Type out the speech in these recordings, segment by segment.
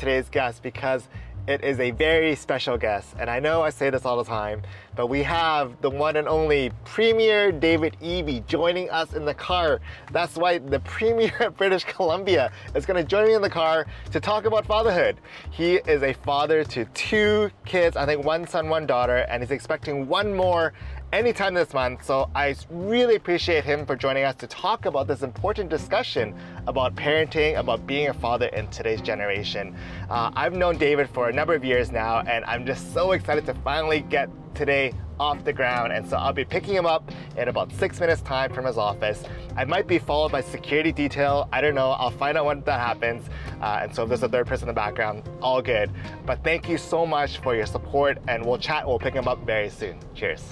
today's guest because it is a very special guest. And I know I say this all the time, but we have the one and only Premier David Eby joining us in the car. That's right, the Premier of British Columbia is going to join me in the car to talk about fatherhood. He is a father to 2 kids, I think 1 son, 1 daughter, and he's expecting 1 more anytime this month. So I really appreciate him for joining us to talk about this important discussion about parenting, about being a father in today's generation. I've known David for a number of years now, and I'm just so excited to finally get today off the ground. And so I'll be picking him up in about 6 minutes time from his office. I might be followed by security detail. I don't know. I'll find out when that happens. And so if there's a third person in the background, all good. But thank you so much for your support, and we'll chat. We'll pick him up very soon. Cheers.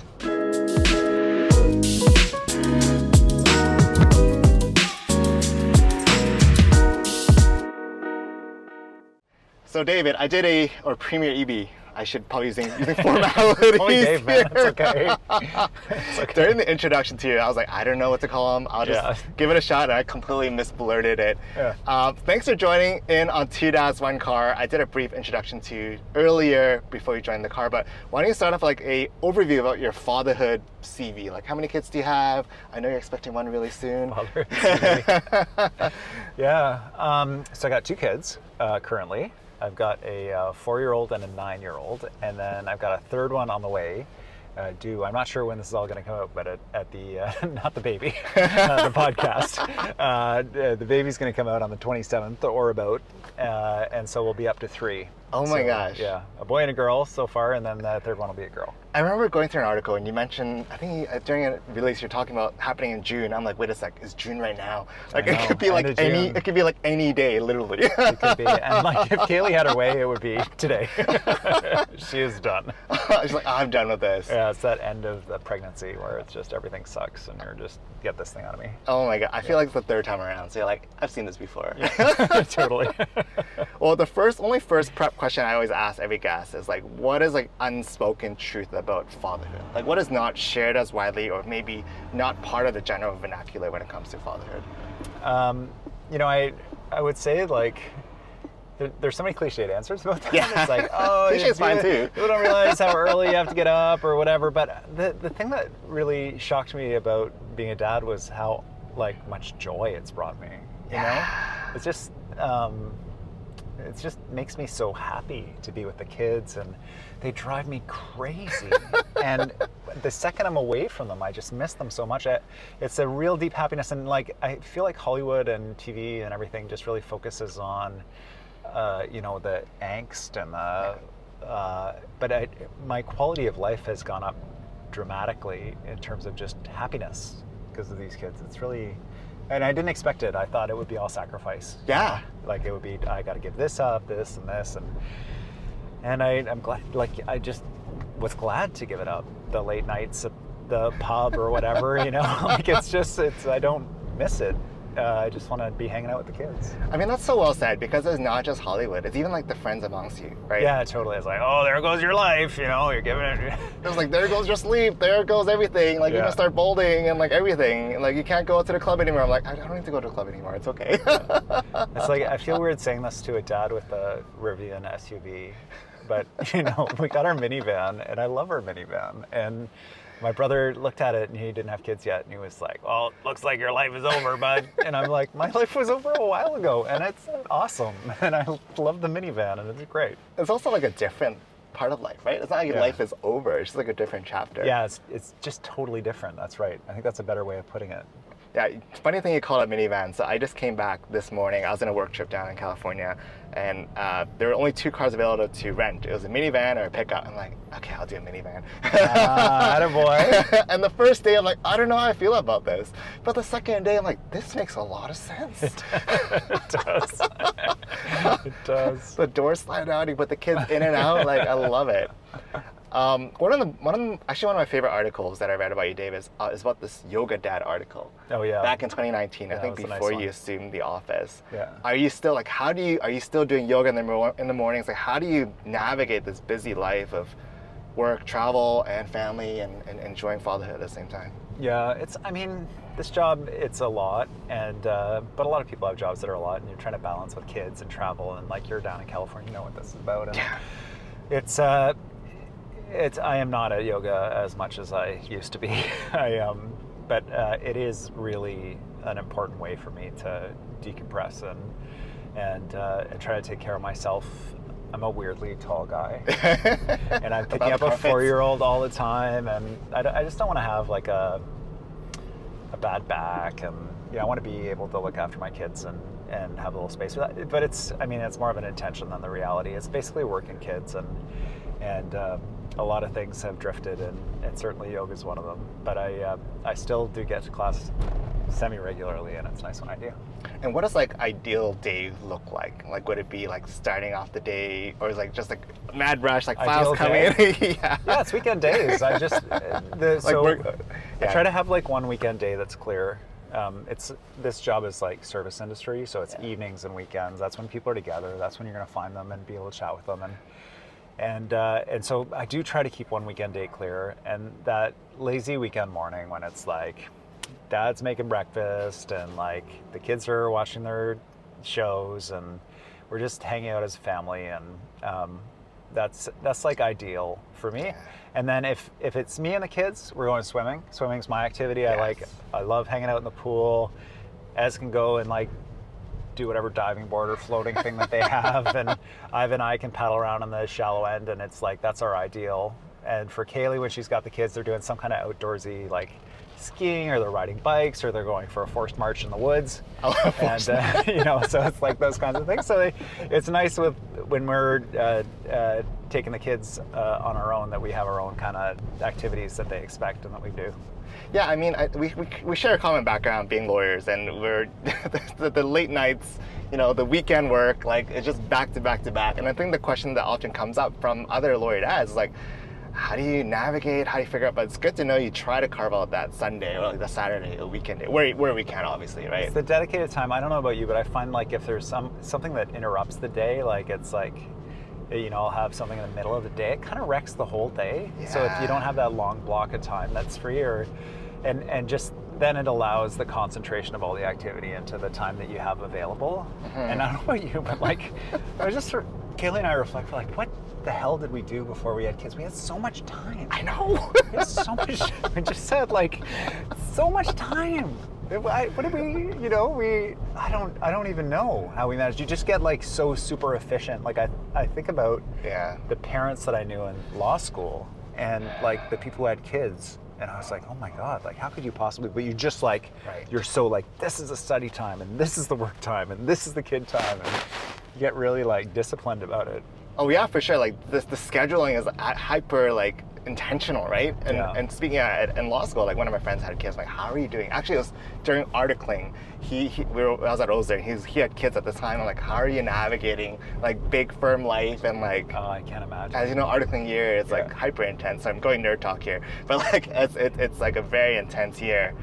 So David, or Premier Eby, I should probably using formalities. Only Dave, man. It's okay. It's okay. During the introduction to you, I was like, I don't know what to call him. I'll just give it a shot, and I completely misblurted it. Yeah. Thanks for joining in on 2 Dads, 1 Car. I did a brief introduction to you earlier before you joined the car, but why don't you start off like a overview about your fatherhood CV? Like, how many kids do you have? I know you're expecting 1 really soon. Fatherhood CV. Yeah. So I got 2 kids currently. I've got a 4-year-old and a 9-year-old, and then I've got a 3rd one on the way. I'm not sure when this is all going to come out, but at the not the baby, the podcast. The baby's going to come out on the 27th or about, and so we'll be up to 3. Oh my gosh. Yeah, a boy and a girl so far, and then the 3rd one will be a girl. I remember going through an article and you mentioned, I think during a release you're talking about happening in June. I'm like, wait a sec, it's June right now. Like it could be like any day, literally. It could be, and like if Kaylee had her way, it would be today. She is done. She's like, I'm done with this. Yeah, it's that end of the pregnancy where it's just everything sucks and you're just, get this thing out of me. Oh my God, I feel like it's the 3rd time around. So you're like, I've seen this before. Yeah, totally. Well, the first prep question I always ask every guest is like, what is like unspoken truth about fatherhood? Like, what is not shared as widely, or maybe not part of the general vernacular when it comes to fatherhood? I would say like there's so many cliched answers about that. Yeah. It's like, oh, cliche's fine too. People don't realize how early you have to get up or whatever. But the thing that really shocked me about being a dad was how like much joy it's brought me. You know, it's just. It just makes me so happy to be with the kids, and they drive me crazy. And the second I'm away from them, I just miss them so much. It's a real deep happiness, and like I feel like Hollywood and TV and everything just really focuses on, the angst and but my quality of life has gone up dramatically in terms of just happiness because of these kids. It's really. And I didn't expect it. I thought it would be all sacrifice. Yeah. Like it would be, I got to give this up, this and this. And I'm glad, like, I just was glad to give it up. The late nights at the pub or whatever, like I don't miss it. I just want to be hanging out with the kids. I mean, that's so well said, because it's not just Hollywood. It's even like the friends amongst you, right? Yeah, totally. It's like, oh, there goes your life, you're giving it. It's like, there goes your sleep, there goes everything. Like, you're going to start bowling and like everything. And, like, you can't go to the club anymore. I'm like, I don't need to go to the club anymore. It's okay. It's like, I feel weird saying this to a dad with a Rivian SUV. But, we got our minivan, and I love our minivan. And my brother looked at it, and he didn't have kids yet, and he was like, well, it looks like your life is over, bud. And I'm like, my life was over a while ago, and it's awesome. And I love the minivan, and it's great. It's also like a different part of life, right? It's not like your life is over. It's just like a different chapter. Yeah, it's just totally different. That's right. I think that's a better way of putting it. Yeah, funny thing you call it minivan. So I just came back this morning. I was in a work trip down in California, and there were only 2 cars available to rent. It was a minivan or a pickup. I'm like, okay, I'll do a minivan. Attaboy. And the first day, I'm like, I don't know how I feel about this. But the second day, I'm like, this makes a lot of sense. It does. It does. The doors slide out, you put the kids in and out. Like, I love it. One of my favorite articles that I read about you, Dave, is about this Yoga Dad article. Oh yeah. Back in 2019, I think before you assumed the office. Yeah. Are you still like? Are you still doing yoga in the mornings? Like, how do you navigate this busy life of work, travel, and family, and enjoying fatherhood at the same time. Yeah, I mean, this job, it's a lot, and but a lot of people have jobs that are a lot, and you're trying to balance with kids and travel, and like you're down in California, you know what this is about. And I am not at yoga as much as I used to be. But it is really an important way for me to decompress and try to take care of myself. I'm a weirdly tall guy, and I'm picking up a 4-year-old all the time, and I just don't want to have like a bad back, and I want to be able to look after my kids and have a little space for that. But it's more of an intention than the reality. It's basically working kids, and a lot of things have drifted, and certainly yoga is one of them. But I still do get to class semi-regularly, and it's nice when I do. And what does like ideal day look like? Like, would it be like starting off the day, or is like just like mad rush, like files coming in? Yeah, it's weekend days. I just I try to have like one weekend day that's clear. This job is like service industry, so it's evenings and weekends. That's when people are together. That's when you're going to find them and be able to chat with them. And so I do try to keep one weekend day clear, and that lazy weekend morning when it's like dad's making breakfast and like the kids are watching their shows and we're just hanging out as a family, and that's like ideal for me. Yeah. And then if it's me and the kids, we're going swimming. Swimming's my activity. Yes. I love hanging out in the pool. Ez can go and like do whatever diving board or floating thing that they have, and Ivan and I can paddle around on the shallow end, and it's like that's our ideal. And for Kaylee, when she's got the kids, they're doing some kind of outdoorsy like skiing, or they're riding bikes, or they're going for a forced march in the woods. And so it's like those kinds of things. So it's nice when we're taking the kids on our own, that we have our own kind of activities that they expect and that we do. Yeah, I mean, we share a common background being lawyers, and we're the late nights, the weekend work, like it's just back to back to back. And I think the question that often comes up from other lawyer dads is like, how do you navigate? How do you figure out? But it's good to know you try to carve out that Sunday or like the Saturday or weekend day where we can, obviously, right? It's the dedicated time. I don't know about you, but I find like if there's something that interrupts the day, like it's like, I'll have something in the middle of the day, it kind of wrecks the whole day. Yeah. So if you don't have that long block of time that's free, and just then it allows the concentration of all the activity into the time that you have available. Mm-hmm. And I don't know about you, but like, Kaylee and I reflect, for like, what the hell did we do before we had kids? We had so much time. I know. We had so much. We just said like, so much time. What did we? I don't even know how we managed. You just get like so super efficient. Like I think about the parents that I knew in law school, and like the people who had kids. And I was like, oh my God, like how could you possibly, but you just like, you're so like, this is the study time, and this is the work time, and this is the kid time, and you get really like disciplined about it. Oh yeah, for sure. Like the scheduling is hyper like intentional, right? And speaking in law school, like one of my friends had kids. Like, how are you doing? Actually, it was during articling. I was at Ozer, and he had kids at the time. I'm like, how are you navigating like big firm life and like? I can't imagine. As you know, articling year is like hyper intense. So I'm going nerd talk here, but like it's like a very intense year.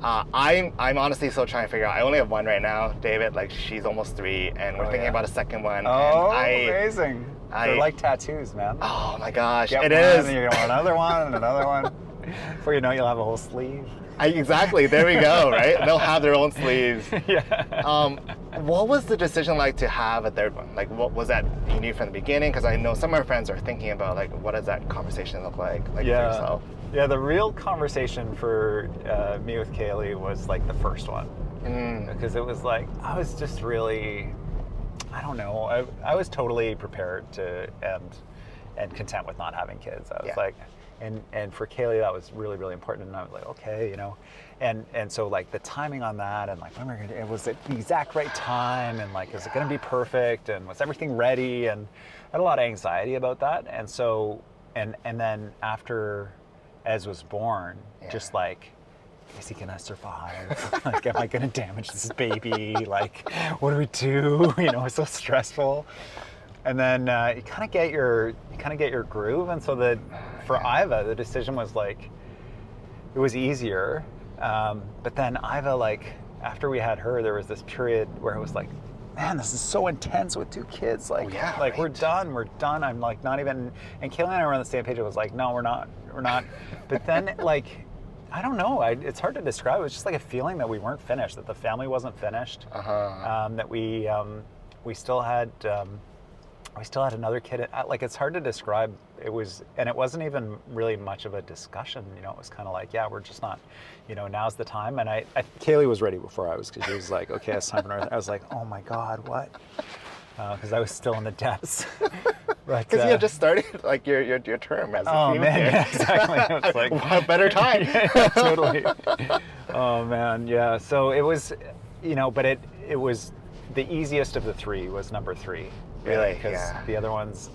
I'm honestly still trying to figure out. I only have one right now, David. Like she's almost 3, and we're thinking about a second one. Oh, amazing! They're like tattoos, man. Oh my gosh, it is. And you're gonna want another one and another one. Before you know, you'll have a whole sleeve. Exactly. There we go. Right? They'll have their own sleeves. Yeah. What was the decision like to have a third one? Like, what was that you knew from the beginning? Because I know some of our friends are thinking about like, what does that conversation look like for yourself? Yeah, the real conversation for me with Kaylee was like the first one. Because it was like, I was just really, I don't know, I was totally prepared to and content with not having kids. I was like, and for Kaylee that was really, really important, and I was like, okay, and so like the timing on that, and like when we were gonna, it was at the exact right time, and like is it gonna be perfect, and was everything ready, and I had a lot of anxiety about that. And so and then after Ez was born, just like, is he gonna survive? Like, am I gonna damage this baby? Like, what do we do? It's so stressful. And then you kind of get your groove. And so for Iva, the decision was like, it was easier. But then Iva, like after we had her, there was this period where it was like, man, this is so intense with 2 kids. Like, yeah, like right. we're done. I'm like not even. And Kaylee and I were on the same page. It was like, no, we're not. But then like, I don't know. It's hard to describe. It was just like a feeling that we weren't finished. That the family wasn't finished. That we still had. We still had another kid. Like, it's hard to describe. It wasn't even really much of a discussion. You know, it was kind of like, yeah, we're just not. You know, now's the time. And Kaylee was ready before I was, because she was like, okay, it's time for another. I was like, oh my God, what? Because I was still in the depths. Because you had just started like your term as a oh female. man, yeah, exactly. It's like, what better time? yeah, totally. Oh man, yeah. So it was, you know, but it was the easiest of the 3 was number 3. Really? Because Yeah. the other ones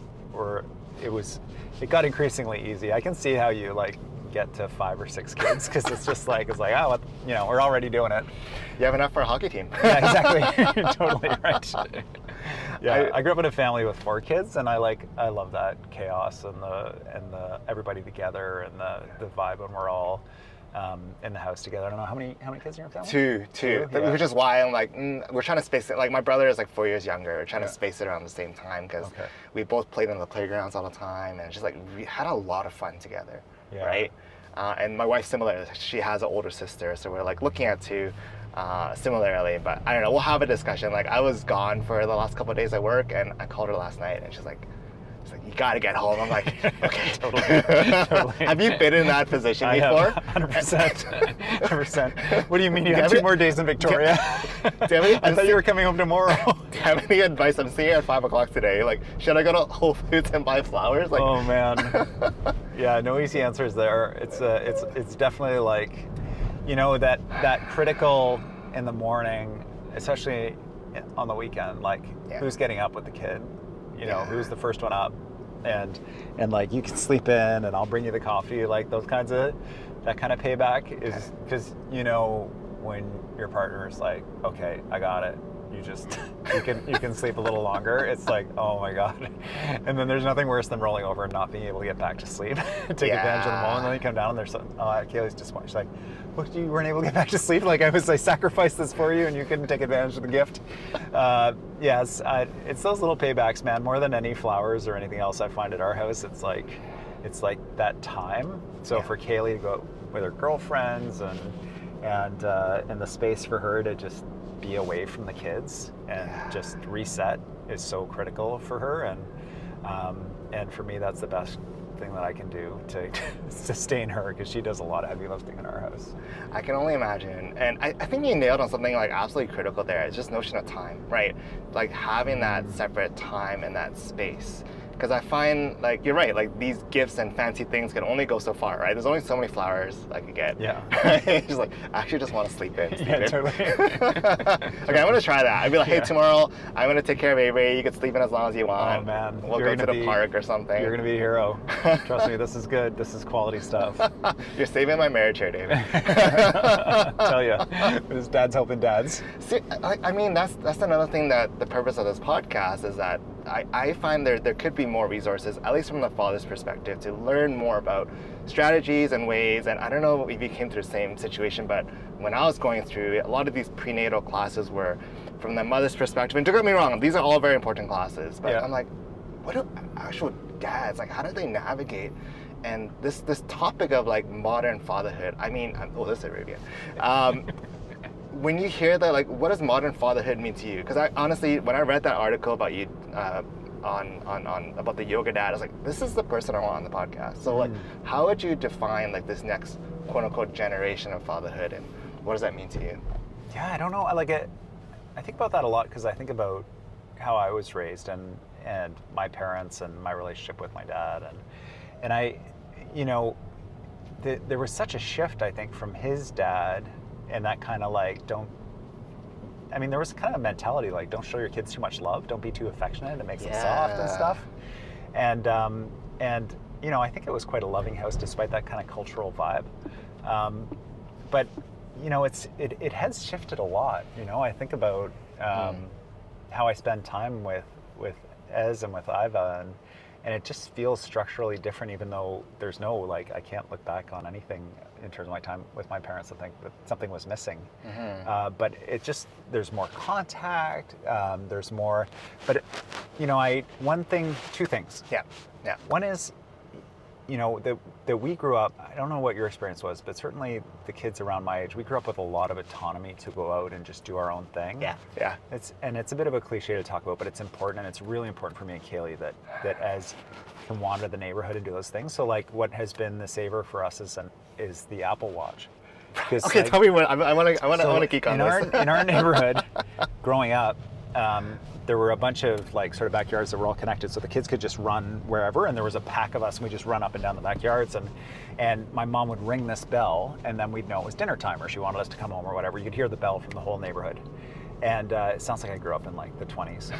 it got increasingly easy. I can see how you like get to 5 or 6 kids, because it's like, oh, you know, we're already doing it. You have enough for a hockey team. Yeah, exactly. Totally right. Yeah, I grew up in a family with 4 kids, and I love that chaos and the everybody together and the vibe when we're all in the house together. I don't know how many kids in your family? 2. Yeah. Which is why I'm like, we're trying to space it. Like, my brother is like 4 years younger. We're trying to space it around the same time, because we both played on the playgrounds all the time, and just like we had a lot of fun together, right? And my wife's similar. She has an older sister, so we're like looking at 2 similarly. But I don't know. We'll have a discussion. Like, I was gone for the last couple of days at work, and I called her last night, and she's like, you gotta get home. I'm like, okay. Totally. Have you been in that position before? 100%. 100%. What do you mean? You have 2 more days in Victoria? I thought you were coming home tomorrow. Do you have any advice? I'm seeing her at 5 o'clock today. Like, should I go to Whole Foods and buy flowers? Like, oh man. Yeah, no easy answers there. It's definitely like, you know, that critical in the morning, especially on the weekend. Like, who's getting up with the kid? You know, who's the first one up, and like, you can sleep in, and I'll bring you the coffee. Like, that kind of payback is, because, you know, when your partner is like, okay, I got it, you can sleep a little longer. It's like, oh my God. And then there's nothing worse than rolling over and not being able to get back to sleep. Take advantage of the moment, and then you come down and there's Kaylee's just, she's like, what, you weren't able to get back to sleep? Like, I sacrificed this for you and you couldn't take advantage of the gift. Yes, it's those little paybacks, man, more than any flowers or anything else I find at our house. It's like that time. So for Kaylee to go out with her girlfriends and the space for her to just be away from the kids and just reset is so critical for her, and for me, that's the best thing that I can do to sustain her, because she does a lot of heavy lifting in our house. I can only imagine. And I think you nailed on something like absolutely critical there. It's just notion of time, right? Like, having that separate time and that space. Because I find, like, you're right, like, these gifts and fancy things can only go so far, right? There's only so many flowers I could get. Yeah. Just like, I actually just want to sleep in. Totally. Okay, I'm going to try that. I'd be like, hey, tomorrow I'm going to take care of Avery. You can sleep in as long as you want. Oh, man. We'll go to the park or something. You're going to be a hero. Trust me, this is good. This is quality stuff. You're saving my marriage here, David. Tell you. This dad's helping dads. See, I mean, that's another thing, that the purpose of this podcast is that I find there could be more resources, at least from the father's perspective, to learn more about strategies and ways. And I don't know if you came through the same situation, but when I was going through it, a lot of these prenatal classes were from the mother's perspective. And don't get me wrong, these are all very important classes. But I'm like, what do actual dads, like, how do they navigate? And this topic of like modern fatherhood, I mean, this is Arabian. When you hear that, like, what does modern fatherhood mean to you? Because I honestly, when I read that article about you on about the yoga dad, I was like, this is the person I want on the podcast. So like, how would you define like this next quote unquote generation of fatherhood, and what does that mean to you? Yeah, I don't know. I think about that a lot, because I think about how I was raised and my parents and my relationship with my dad, and I, you know, there was such a shift, I think, from his dad. And that kind of like, there was kind of a mentality like, don't show your kids too much love, don't be too affectionate, it makes them soft and stuff. And you know, I think it was quite a loving house despite that kind of cultural vibe. But you know, it has shifted a lot. You know, I think about how I spend time with Ez and with Iva, and it just feels structurally different, even though there's no, like, I can't look back on anything in terms of my time with my parents and think that something was missing. But it just, there's more contact, there's more, but two things. Yeah. One is, that we grew up, I don't know what your experience was, but certainly the kids around my age, we grew up with a lot of autonomy to go out and just do our own thing. Yeah. It's a bit of a cliche to talk about, but it's important, and it's really important for me and Kaylee that as can wander the neighborhood and do those things. So like what has been the saver for us is the Apple Watch. Okay, tell me what I want to geek on this. In our neighborhood, growing up, there were a bunch of like sort of backyards that were all connected, so the kids could just run wherever, and there was a pack of us, and we just run up and down the backyards, and my mom would ring this bell, and then we'd know it was dinner time, or she wanted us to come home or whatever. You'd hear the bell from the whole neighborhood. And it sounds like I grew up in like the 20s.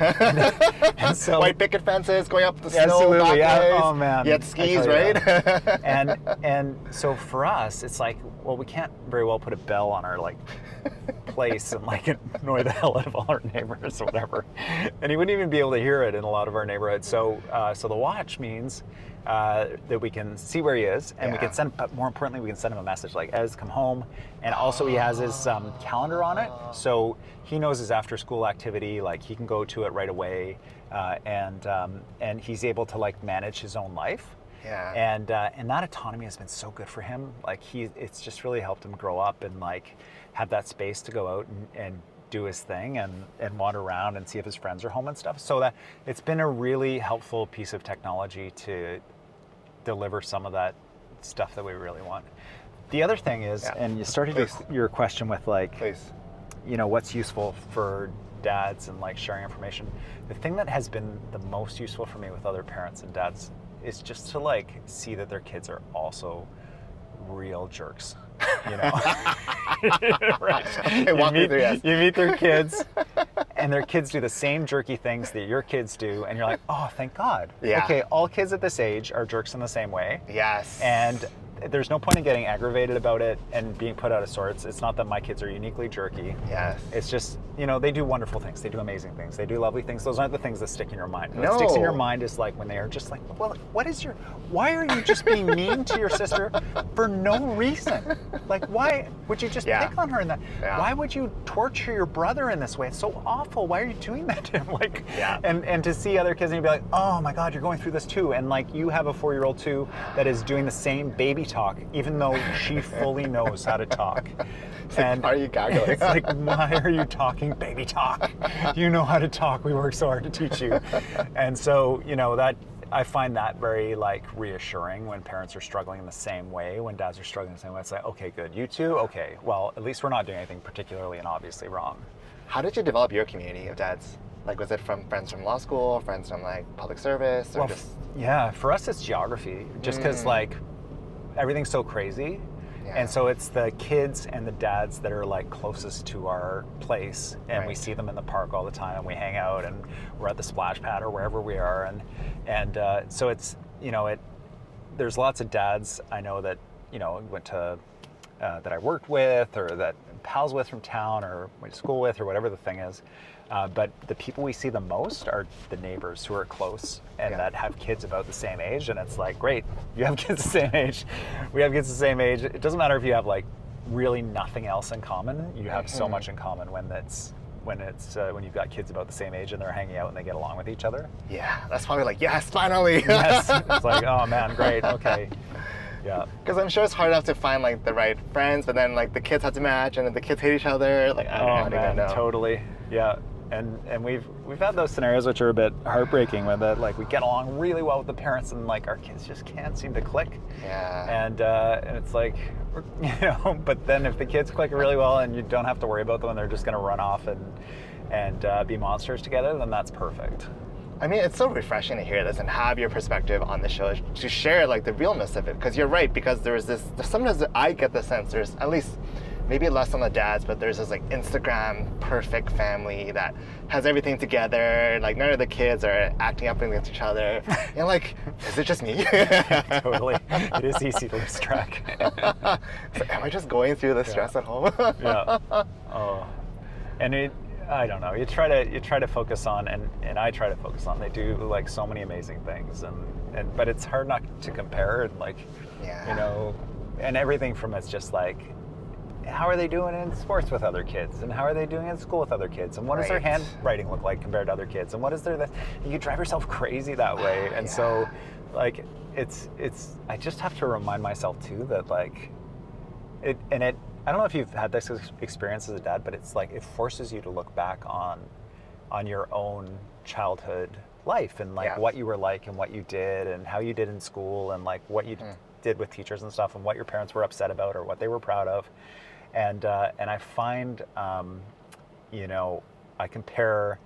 and so, white picket fences going up the snow. Absolutely, yeah. Pathways. Oh man. You had skis, right? and so for us, it's like, well, we can't very well put a bell on our like place and like annoy the hell out of all our neighbors or whatever. And he wouldn't even be able to hear it in a lot of our neighborhoods. So the watch means that we can see where he is, and we can send, more importantly, we can send him a message like, Ez, come home. And also he has his calendar on it, so he knows his after school activity, like he can go to it right away, and he's able to like manage his own life. Yeah. And that autonomy has been so good for him. Like it's just really helped him grow up and like have that space to go out and do his thing and wander around and see if his friends are home and stuff. So that it's been a really helpful piece of technology to deliver some of that stuff that we really want. The other thing is, and you started your question with like, what's useful for dads and like sharing information. The thing that has been the most useful for me with other parents and dads is just to like see that their kids are also real jerks. Right. You meet their kids, and their kids do the same jerky things that your kids do, and you're like, oh, thank God. Yeah. Okay, all kids at this age are jerks in the same way. Yes. And there's no point in getting aggravated about it and being put out of sorts. It's not that my kids are uniquely jerky. Yes. It's just, they do wonderful things. They do amazing things. They do lovely things. Those aren't the things that stick in your mind. What sticks in your mind is like when they are just like, well, why are you just being mean to your sister for no reason? Like, why would you just pick on her in that? Yeah. Why would you torture your brother in this way? It's so awful. Why are you doing that to him? Like, and to see other kids and you'd be like, oh my God, you're going through this too. And like you have a 4-year-old too that is doing the same baby talk, even though she fully knows how to talk. And why are you gaggling? It's like, why are you talking baby talk? You know how to talk. We work so hard to teach you. And so, that I find that very like reassuring when parents are struggling in the same way, when dads are struggling the same way. It's like, okay, good. You too? Okay. Well, at least we're not doing anything particularly and obviously wrong. How did you develop your community of dads? Like, was it from friends from law school, friends from like public service, or just? Yeah, for us it's geography. Just because like everything's so crazy. Yeah. And so it's the kids and the dads that are like closest to our place, and we see them in the park all the time, and we hang out, and we're at the splash pad or wherever we are, and so it's there's lots of dads I know that went to that I worked with or that I'm pals with from town or went to school with or whatever the thing is. But the people we see the most are the neighbors who are close and that have kids about the same age. And it's like, great, you have kids the same age. We have kids the same age. It doesn't matter if you have like really nothing else in common. You have so much in common when you've got kids about the same age and they're hanging out and they get along with each other. Yeah, that's probably like, yes, finally. Yes, it's like, oh man, great, okay. Yeah. Because I'm sure it's hard enough to find like the right friends, but then like the kids have to match, and then the kids hate each other. Like, I don't even know. Totally. Yeah. And we've had those scenarios which are a bit heartbreaking, when that like we get along really well with the parents and like our kids just can't seem to click. Yeah. And it's like, but then if the kids click really well and you don't have to worry about them and they're just going to run off and be monsters together, then that's perfect. I mean, it's so refreshing to hear this and have your perspective on the show to share like the realness of it. Because you're right, because sometimes I get the sense there's at least maybe less on the dads, but there's this like Instagram perfect family that has everything together. Like none of the kids are acting up against each other. And like, is it just me? Totally. It is easy to lose track. So am I just going through the stress at home? Yeah. Oh. And I don't know. You try to focus on, and I try to focus on. They do like so many amazing things, and but it's hard not to compare and like, Yeah. you know, and everything from it's just like, how are they doing in sports with other kids, and how are they doing in school with other kids, and what does their Right. handwriting look like compared to other kids, and what is their you drive yourself crazy that way, and so like it's I just have to remind myself too that like it I don't know if you've had this experience as a dad, but it's like it forces you to look back on your own childhood life and like Yeah. what you were like and what you did and how you did in school and like what you did with teachers and stuff and what your parents were upset about or what they were proud of. And I find, you know, I compare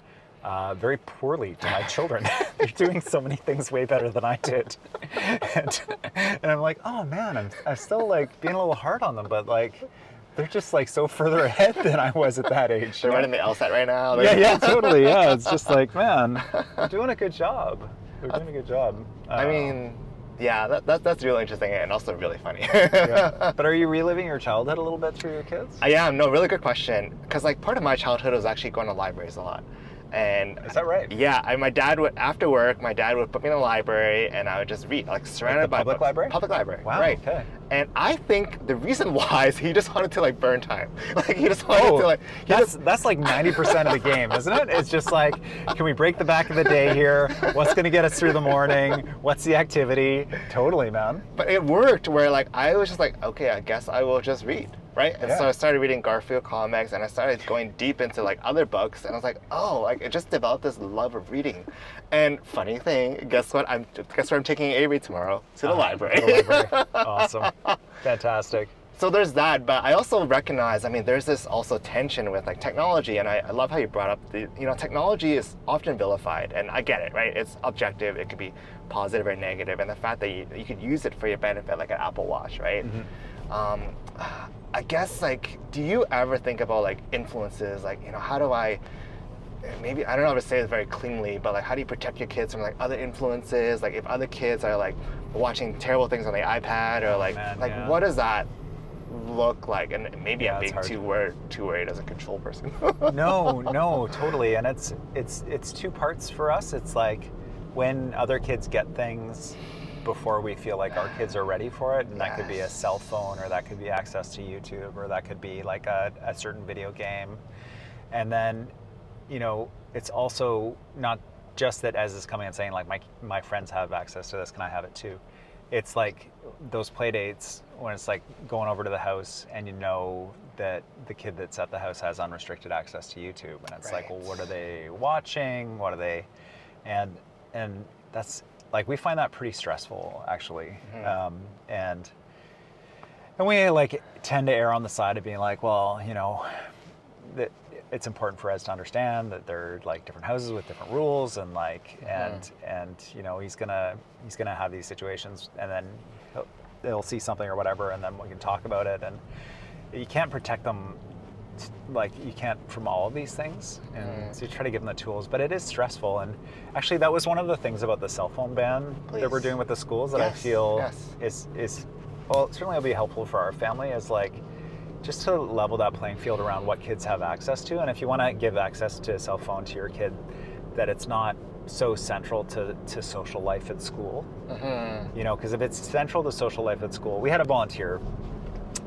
very poorly to my children. They're doing so many things way better than I did. And I'm like, oh man, I'm still like being a little hard on them, but like, they're just like so further ahead than I was at that age. They're running the LSAT right now. Yeah, totally. Yeah, it's just like, man, they're doing a good job. They're doing a good job. I mean, yeah, that's really interesting and also really funny. yeah. But are you reliving your childhood a little bit through your kids? I am. No, really good question. Because like part of my childhood was actually going to libraries a lot. And Is that right? Yeah, my dad would, after work, my dad would put me in the library and I would just read, like surrounded by public books. library? Public library. Wow, Right. okay. And I think the reason why is he just wanted to like burn time. Like he just wanted to like, that's like 90% of the game, isn't it? It's just like, can we break the back of the day here? What's going to get us through the morning? What's the activity? Totally, man. But it worked where like I was just like, okay, I guess I will just read, right? And so Yeah. I started reading Garfield comics and I started going deep into like other books and I was like, oh, like it just developed this love of reading. And funny thing, guess where I'm taking Avery tomorrow? To the library. To the library. Awesome. Fantastic. So there's that, but I also recognize, I mean, there's this also tension with like technology, and I love how you brought up the, you know, technology is often vilified, and I get it, right? It's objective, it could be positive or negative, and the fact that you could use it for your benefit, like an Apple Watch, right? I guess, like, do you ever think about like influences, like, you know, how do I, maybe, I don't know how to say this very cleanly, but like, how do you protect your kids from like other influences? Like if other kids are like watching terrible things on the iPad or like, Man, like yeah. what does that look like? And maybe Yeah, I'm it's being hard. too worried as a control person. No, totally. And it's two parts for us. It's like when other kids get things before we feel like our kids are ready for it, and that could be a Yes. cell phone, or that could be access to YouTube, or that could be like a certain video game. And then, you know, it's also not just that Ez is coming and saying like my friends have access to this, can I have it too? It's like those play dates when it's like going over to the house and you know that the kid that's at the house has unrestricted access to YouTube, and it's like, well, what are they watching? What are they, and that's like, we find that pretty stressful actually. And we like tend to err on the side of being like, well, you know, that it's important for us to understand that they're like different houses with different rules, and like and you know, he's gonna have these situations, and then they'll see something or whatever, and then we can talk about it. And you can't protect them, like you can't from all of these things, and so you try to give them the tools, but it is stressful. And actually that was one of the things about the cell phone ban that we're Please. doing with the schools that I Yes, feel yes. is well, certainly will be helpful for our family, is like just to level that playing field around what kids have access to. And if you want to give access to a cell phone to your kid, that it's not so central to social life at school. You know, because if it's central to social life at school, we had a volunteer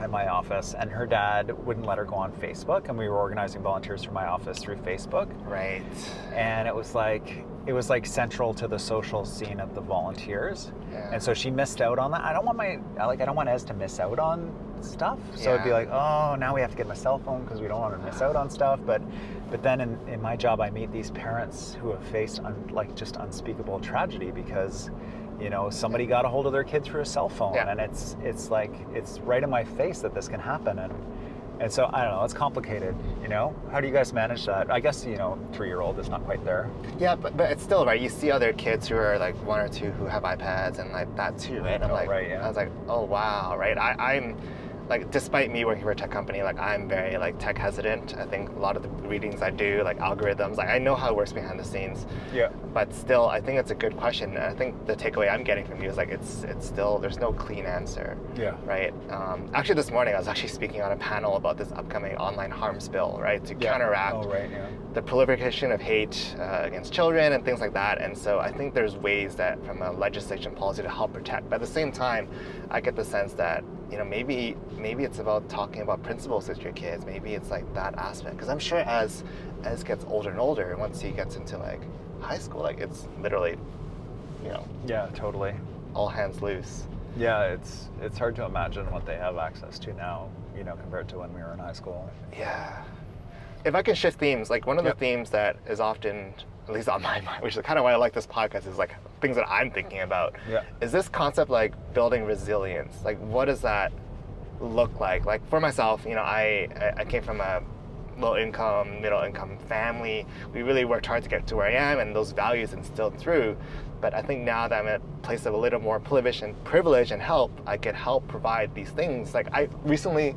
at my office, and her dad wouldn't let her go on Facebook, and we were organizing volunteers for my office through Facebook. Right. And it was like central to the social scene of the volunteers. Yeah. And so she missed out on that. I don't want Ez to miss out on stuff. So it'd be Yeah. like, oh, now we have to get him a cell phone because we don't want to miss out on stuff. But then in my job, I meet these parents who have faced just unspeakable tragedy because, you know, somebody got a hold of their kids through a cell phone. Yeah. And it's like, it's right in my face that this can happen. And so, I don't know, it's complicated, you know? How do you guys manage that? I guess, you know, 3-year-old is not quite there. Yeah, but it's still, right, you see other kids who are like 1 or 2 who have iPads and like that too, right? I'm Oh, like, right, yeah. I was like, oh wow, right? I'm like despite me working for a tech company, like I'm very like tech hesitant. I think a lot of the readings I do, like algorithms, like I know how it works behind the scenes. Yeah. But still, I think it's a good question. And I think the takeaway I'm getting from you is like it's still there's no clean answer. Yeah. Right. Actually, this morning I was actually speaking on a panel about this upcoming online harms bill, right, to counteract the proliferation of hate against children and things like that. And so I think there's ways that from a legislation policy to help protect. But at the same time, I get the sense that maybe it's about talking about principles with your kids. Maybe it's like that aspect. Because I'm sure as gets older and older, once he gets into like high school, like it's literally, Yeah, totally. all hands loose. Yeah, it's hard to imagine what they have access to now, compared to when we were in high school. Yeah. If I can shift themes, like one of the themes that is often, at least on my mind, which is kind of why I like this podcast, is like things that I'm thinking about. Yeah. Is this concept like building resilience? Like what does that look like? Like for myself, I came from a low income, middle income family. We really worked hard to get to where I am, and those values instilled through. But I think now that I'm at a place of a little more privilege and help, I could help provide these things. Like I recently,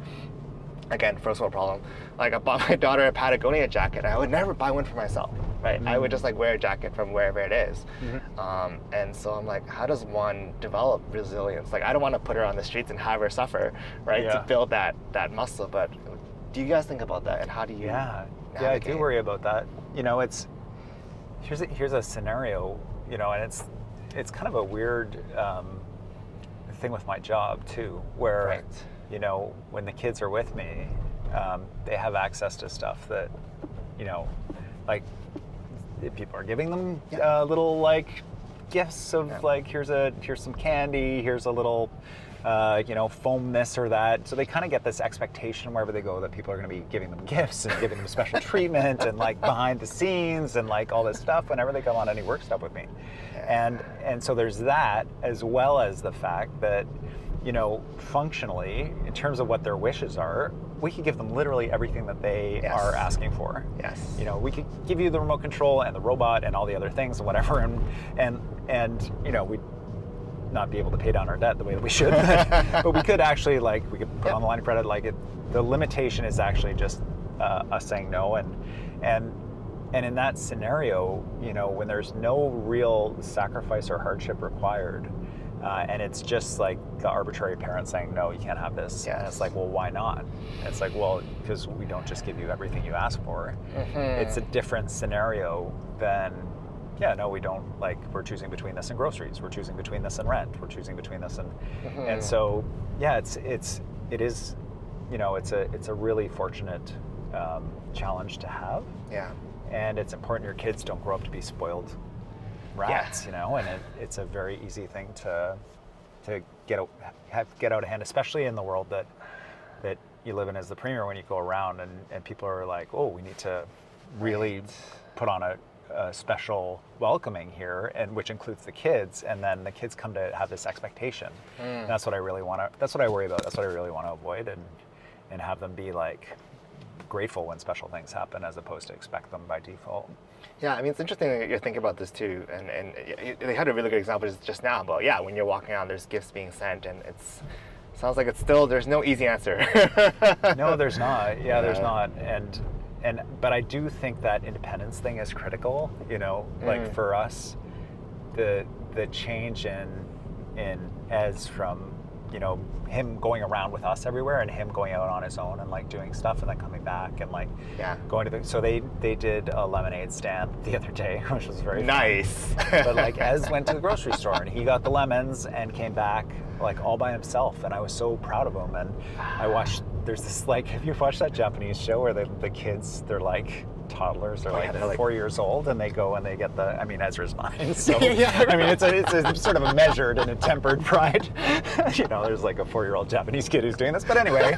again, first world problem, like I bought my daughter a Patagonia jacket. I would never buy one for myself, right? I would just like wear a jacket from wherever it is. And so I'm like, how does one develop resilience? Like I don't want to put her on the streets and have her suffer, right? To build that muscle. But do you guys think about that, and how do you Yeah, I do navigate? worry about that. It's here's a scenario, and it's kind of a weird thing with my job too, where Right. when the kids are with me, they have access to stuff that like people are giving them little like gifts of like here's some candy, here's a little foam this or that. So they kind of get this expectation wherever they go that people are going to be giving them gifts and giving them special treatment and like behind the scenes and like all this stuff whenever they come on any work stuff with me. And so there's that, as well as the fact that, functionally, in terms of what their wishes are, we could give them literally everything that they are asking for. Yes. We could give you the remote control and the robot and all the other things and whatever, and we'd not be able to pay down our debt the way that we should, but we could actually we could put on the line of credit. The limitation is actually just us saying no, and in that scenario, when there's no real sacrifice or hardship required, and it's just like the arbitrary parent saying no, you can't have this, and it's like, well, why not? And it's like, well, because we don't just give you everything you ask for. It's a different scenario than. Yeah, no, we don't. We're choosing between this and groceries. We're choosing between this and rent. We're choosing between this and so, yeah, it is, it's a really fortunate challenge to have. Yeah. And it's important your kids don't grow up to be spoiled rats, and it's a very easy thing to get out of hand, especially in the world that you live in as the premier, when you go around and people are like, oh, we need to really put on a special welcoming here, and which includes the kids, and then the kids come to have this expectation. That's what I really want to. That's what I worry about. That's what I really want to avoid, and have them be like grateful when special things happen, as opposed to expect them by default. Yeah, I mean, it's interesting that you're thinking about this too, and they had a really good example just now about when you're walking around, there's gifts being sent, and sounds like it's still there's no easy answer. No, there's not. Yeah, there's not, but I do think that independence thing is critical. Like for us, the change in Ez from him going around with us everywhere, and him going out on his own and like doing stuff and then coming back and like going to so they did a lemonade stand the other day, which was very nice. But like Ez went to the grocery store and he got the lemons and came back like all by himself, and I was so proud of him. And I watched, there's this have you watched that Japanese show where the kids, they're like toddlers, they're like 4 years old, and they go and they get Ezra's 9, so I mean it's a sort of a measured and a tempered pride. There's like a 4-year-old Japanese kid who's doing this, but anyway,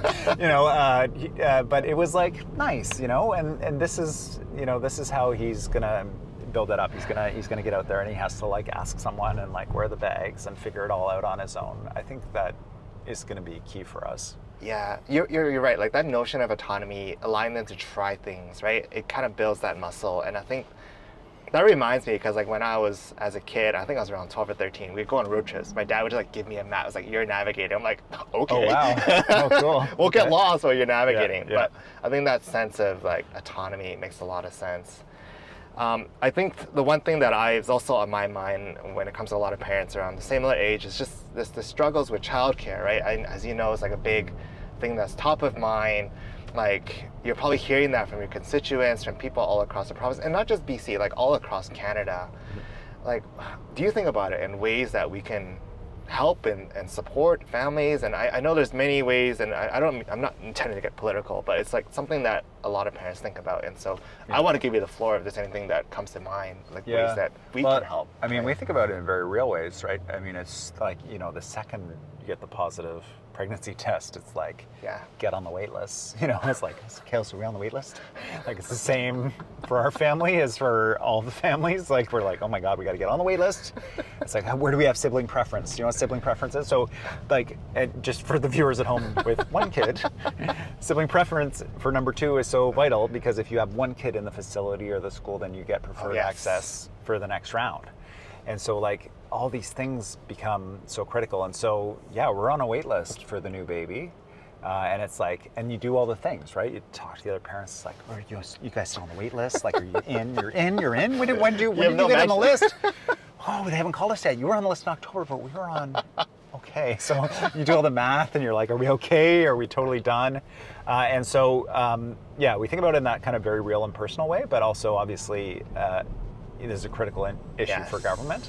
but it was like nice, and this is how he's gonna build it up. He's gonna get out there, and he has to like ask someone and like wear the bags and figure it all out on his own. I think that is gonna be key for us. Yeah, you're right. Like that notion of autonomy, allowing them to try things, right? It kind of builds that muscle, and I think That reminds me, because like when I was as a kid, I think I was around 12 or 13, we'd go on road trips. My dad would just like give me a map. It was like, you're navigating. I'm like, okay. Oh, wow. Oh, cool. We'll get Okay. lost while you're navigating. Yeah. But I think that sense of like autonomy makes a lot of sense. I think the one thing that is also on my mind when it comes to a lot of parents around the similar age is just the struggles with childcare, right? As you know, it's like a big thing that's top of mind. Like you're probably hearing that from your constituents, from people all across the province, and not just BC, like all across Canada. Like, do you think about it in ways that we can help and support families? And I know there's many ways, and I'm not intending to get political, but it's like something that a lot of parents think about. And so I want to give you the floor if there's anything that comes to mind, like ways that we Well, can help. I mean, we think about it in very real ways, right? I mean, it's like, you know, the second you get the positive pregnancy test, it's like, Yeah. get on the wait list. You know, it's like, okay, so we're on the wait list? Like, it's the same for our family as for all the families. Like, we're like, oh my God, we got to get on the wait list. It's like, where do we have sibling preference? Do you know what sibling preference is? So, like, and just for the viewers at home with one kid, sibling preference for number 2 is so vital, because if you have one kid in the facility or the school, then you get preferred yes. access for the next round. And so, like, all these things become so critical. And so, yeah, we're on a wait list for the new baby. And it's like, and you do all the things, right? You talk to the other parents, it's like, are you guys still on the wait list? Like, are you in? You're in? You're in? When did you get on the list? Oh, they haven't called us yet. You were on the list in October, but we were on, okay. So you do all the math and you're like, are we okay? Are we totally done? And so, yeah, we think about it in that kind of very real and personal way, but also obviously it is a critical issue Yes. for government.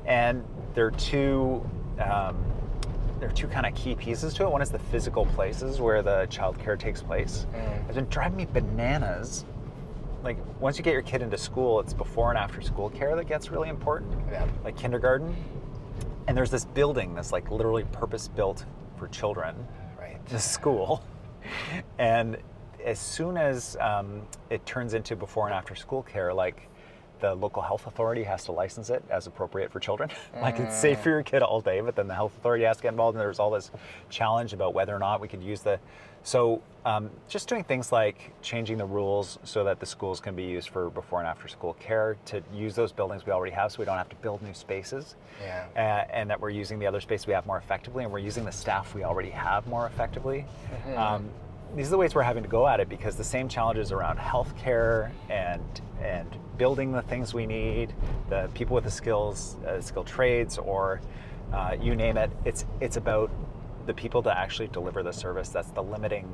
And there are two kind of key pieces to it. One is the physical places where the childcare takes place. It's been driving me bananas. Like, once you get your kid into school, it's before and after school care that gets really important. Yeah. Like kindergarten. And there's this building that's like literally purpose built for children. Right. The school. And as soon as it turns into before and after school care, like, the local health authority has to license it as appropriate for children. Like, it's safe for your kid all day, but then the health authority has to get involved, and there's all this challenge about whether or not we could use the... So just doing things like changing the rules so that the schools can be used for before and after school care, to use those buildings we already have so we don't have to build new spaces. Yeah. And that we're using the other space we have more effectively, and we're using the staff we already have more effectively. These are the ways we're having to go at it, because the same challenges around healthcare and building the things we need, the people with the skills, skilled trades, or you name it. It's about the people to actually deliver the service. That's the limiting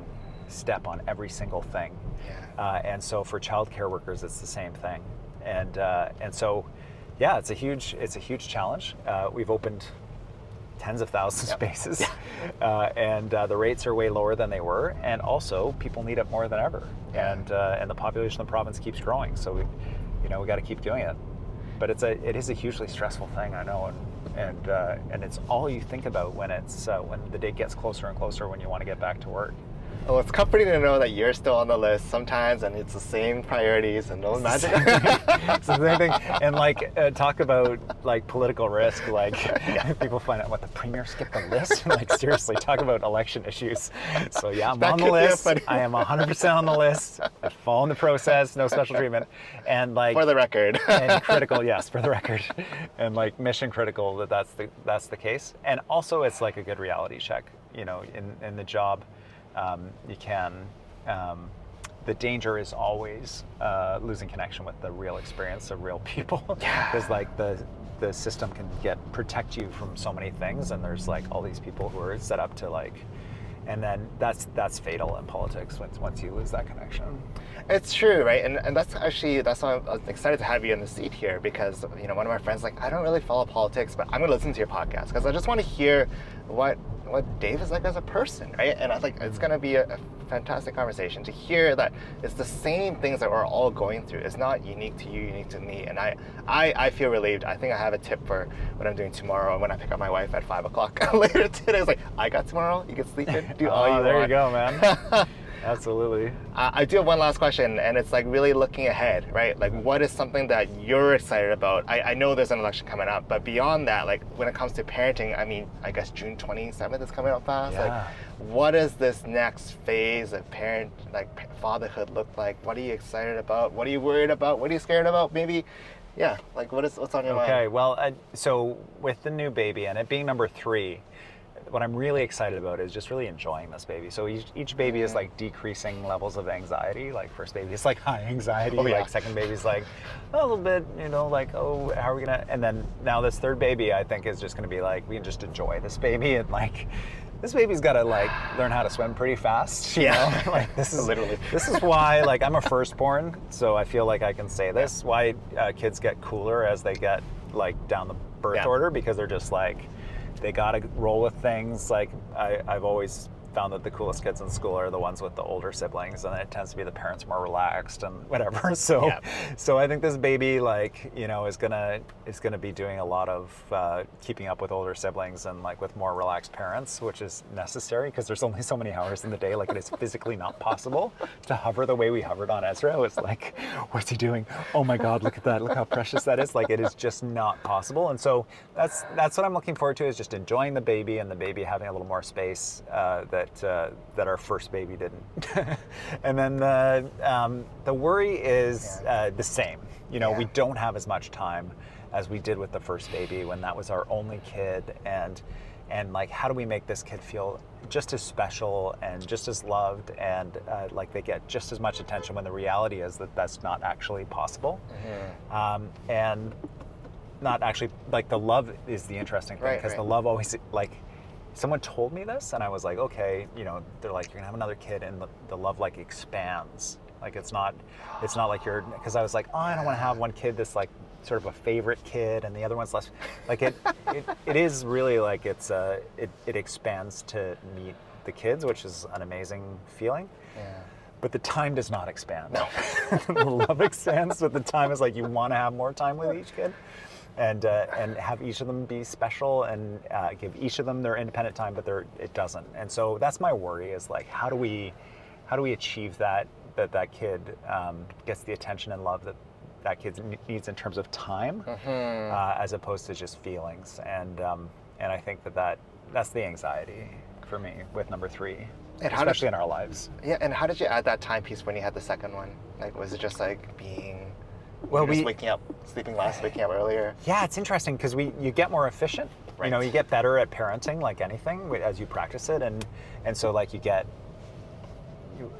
step on every single thing. Yeah. And so for childcare workers, it's the same thing. And so, yeah, it's a huge challenge. We've opened tens of thousands of spaces, and the rates are way lower than they were, and also people need it more than ever, and the population of the province keeps growing, so we got to keep doing it. But it is a hugely stressful thing, I know, and it's all you think about when when the date gets closer and closer, when you want to get back to work. Well, it's comforting to know that you're still on the list sometimes, and it's the same priorities and no magic. It's the same thing. And like, talk about like political risk. Like, people find out what the premier skipped the list. Like, seriously, talk about election issues. So yeah, I'm That on the could be a list. funny- I am 100% on the list. I follow the process. No special treatment. And like, For the record. and critical, yes, for the record, and like mission critical that's the case. And also, it's like a good reality check. You know, in the job. You can, the danger is always losing connection with the real experience of real people. Because like the system can protect you from so many things, and there's like all these people who are set up to like, and then that's fatal in politics once you lose that connection. It's true, right? And that's why I was excited to have you in the seat here, because one of my friends like, I don't really follow politics, but I'm gonna listen to your podcast because I just want to hear what Dave is like as a person, right? And I think it's gonna be a fantastic conversation to hear that it's the same things that we're all going through. It's not unique to you, unique to me. And I feel relieved. I think I have a tip for what I'm doing tomorrow when I pick up my wife at 5 o'clock later today. It's like, I got tomorrow, you can sleep in, do all you want. There you go, man. Absolutely. I do have one last question, and it's like really looking ahead, right? Like, what is something that you're excited about? I know there's an election coming up, but beyond that, like when it comes to parenting, I mean, I guess June 27th is coming up fast. Yeah. Like, what does this next phase of fatherhood look like? What are you excited about? What are you worried about? What are you scared about? Maybe Yeah, like what's on your mind? Okay, well, so with the new baby and it being number 3, what I'm really excited about is just really enjoying this baby. So each baby is like decreasing levels of anxiety. Like first baby is like high anxiety, Oh, yeah. like second baby's like a little bit, like, oh, how are we gonna? And then now this third baby, I think, is just gonna be like, we can just enjoy this baby, and like this baby's got to like learn how to swim pretty fast. You know? Like this is Literally. This is why, like, I'm a firstborn, so I feel like I can say this. Why kids get cooler as they get like down the birth order, because they're just like, they got to roll with things. Like I've always found that the coolest kids in school are the ones with the older siblings, and it tends to be the parents more relaxed and whatever. So, so I think this baby, like, is gonna be doing a lot of keeping up with older siblings and like with more relaxed parents, which is necessary because there's only so many hours in the day. Like, it is physically not possible to hover the way we hovered on Ezra. It's like, what's he doing? Oh my God, look at that! Look how precious that is. Like, it is just not possible. And so that's what I'm looking forward to, is just enjoying the baby and the baby having a little more space that our first baby didn't. And then the worry is the same. We don't have as much time as we did with the first baby when that was our only kid, and like, how do we make this kid feel just as special and just as loved, and like they get just as much attention, when the reality is that that's not actually possible. And not actually, like, the love is the interesting thing, because the love always, like, someone told me this and I was like, okay, they're like, you're gonna have another kid and the love like expands. Like, it's not like because I was like, oh, I don't want to have one kid that's like sort of a favorite kid and the other one's less, like it is really like it expands to meet the kids, which is an amazing feeling. But the time does not expand. No. The love expands, but the time is like, you want to have more time with each kid. And have each of them be special, and give each of them their independent time, but it doesn't. And so that's my worry, is like, how do we achieve that kid gets the attention and love that kid needs in terms of time, as opposed to just feelings. And I think that's the anxiety for me with number 3, and especially in our lives. Yeah, and how did you add that time piece when you had the second one? Like, was it just like being... Well, just waking up, sleeping less, waking up earlier. Yeah, it's interesting because you get more efficient. Right. You get better at parenting, like anything, as you practice it, and so like you get,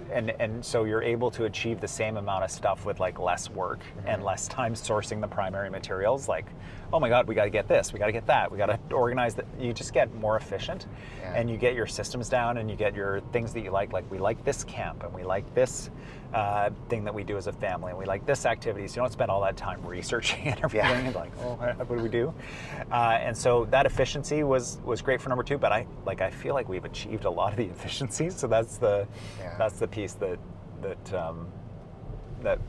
and so you're able to achieve the same amount of stuff with like less work and less time sourcing the primary materials. Like, oh my God, we got to get this, we got to get that, we got to organize that. You just get more efficient, and you get your systems down, and you get your things that you like. Like, we like this camp, and we like this thing that we do as a family, and we like this activity. So you don't spend all that time researching and everything, and like, oh, what do we do? And so that efficiency was great for number 2. But I feel like we've achieved a lot of the efficiencies. So that's the piece that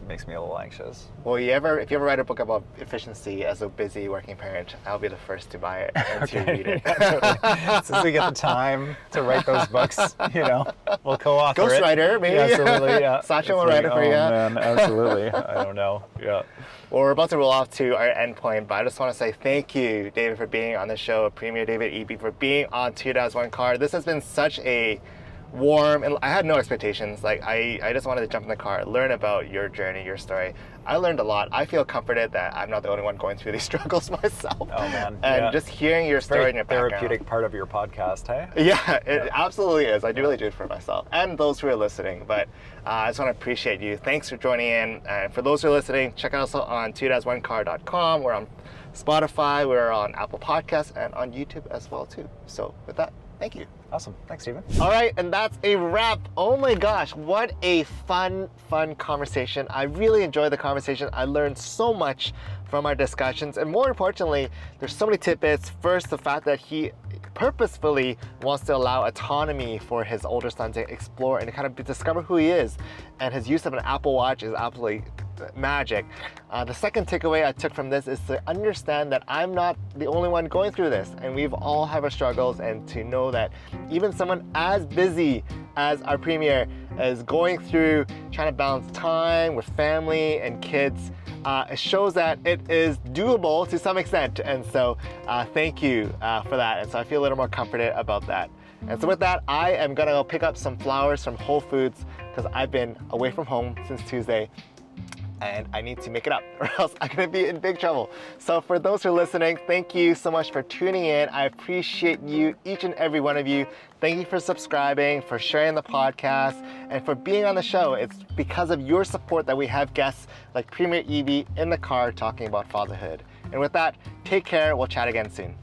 makes me a little anxious. Well, if you ever write a book about efficiency as a busy working parent, I'll be the first to buy it and to read it. Totally. Since we get the time to write those books, we'll co-author it. Ghostwriter, maybe. Yeah, absolutely, yeah. Sacha will write it for you. Man, absolutely. I don't know. Yeah. Well, we're about to roll off to our end point, but I just want to say thank you, David, for being on the show, Premier David Eby, for being on 2 Dads 1 Car. This has been such a warm, and I had no expectations. Like, I just wanted to jump in the car, learn about your journey, your story. I learned a lot. I feel comforted that I'm not the only one going through these struggles myself. Oh man. And just hearing your story and your background. Therapeutic part of your podcast, hey? Yeah, it absolutely is. I really do it for myself and those who are listening. But I just want to appreciate you. Thanks for joining in. And for those who are listening, check us out on 2dads1car.com. We're on Spotify, we're on Apple Podcasts, and on YouTube as well too. So with that, thank you. Awesome. Thanks, Stephen. All right, and that's a wrap. Oh my gosh, what a fun conversation. I really enjoyed the conversation. I learned so much from our discussions, and more importantly, there's so many tidbits. First, the fact that he purposefully wants to allow autonomy for his older son to explore and to kind of discover who he is, and his use of an Apple Watch is absolutely magic. The second takeaway I took from this is to understand that I'm not the only one going through this, and we've all have our struggles, and to know that even someone as busy as our premier is going through trying to balance time with family and kids. It shows that it is doable to some extent, and so thank you for that. And so I feel a little more comforted about that. And so with that, I am gonna go pick up some flowers from Whole Foods because I've been away from home since Tuesday. and I need to make it up or else I'm gonna be in big trouble. So for those who are listening, thank you so much for tuning in. I appreciate you, each and every one of you. Thank you for subscribing, for sharing the podcast, and for being on the show. It's because of your support that we have guests like Premier Evie in the car talking about fatherhood. And with that, take care. We'll chat again soon.